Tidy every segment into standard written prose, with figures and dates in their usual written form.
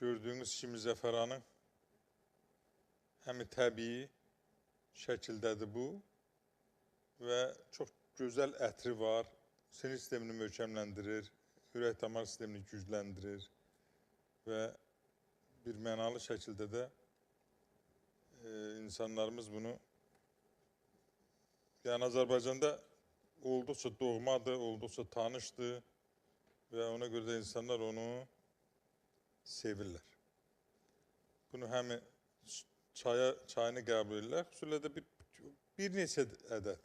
Gördüğünüz kimi zəfəranın həm təbii şəkildədir bu və çox gözəl ətri var. Sinir sistemini möhkəmləndirir, ürək-damar sistemini gücləndirir və bir mənalı şəkildə də insanlarımız bunu, yəni Azərbaycanda olduqca doğmadır, olduqca tanışdır və ona görə də insanlar onu sevirlər. Bunu həm çayını qəbul edirlər, xüsusilə də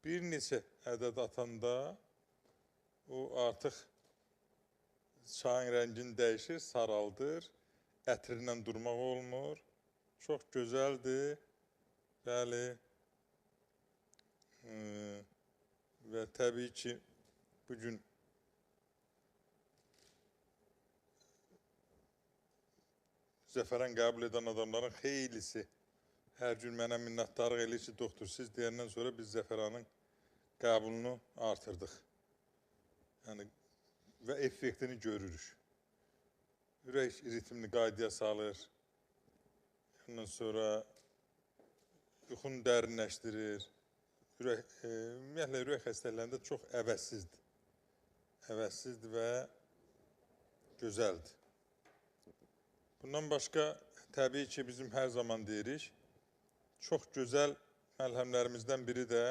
bir neçə ədəd atanda o artıq çayın rəngini dəyişir, saraldır, ətrindən durmaq olmur, çox gözəldir, bəli və təbii ki, bugün zəfəran qəbul edən adamların xeylisi hər gün mənə minnətdarlıq eləyir ki, doktor, siz deyəndən sonra biz zəfəranın qəbulunu artırdıq. Yəni, və effektini görürük. Ürək ritmini qaydaya salır. Ondan sonra yuxunu dərinləşdirir. Ümumiyyətlə, ürək xəstəliklərində çox əvəzsizdir. Əvəzsizdir və gözəldir. Bundan başqa, təbii ki, bizim hər zaman deyirik, çox gözəl məlhəmlərimizdən biri də,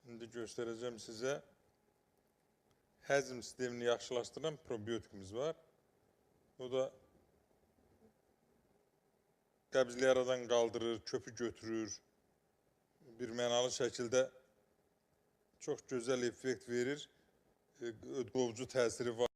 indi göstərəcəm sizə, həzm sistemini yaxşılaşdıran probiotikimiz var. O da qəbzliyi aradan qaldırır, köpü götürür, bir mənalı şəkildə çox gözəl effekt verir, ödqovucu təsiri var.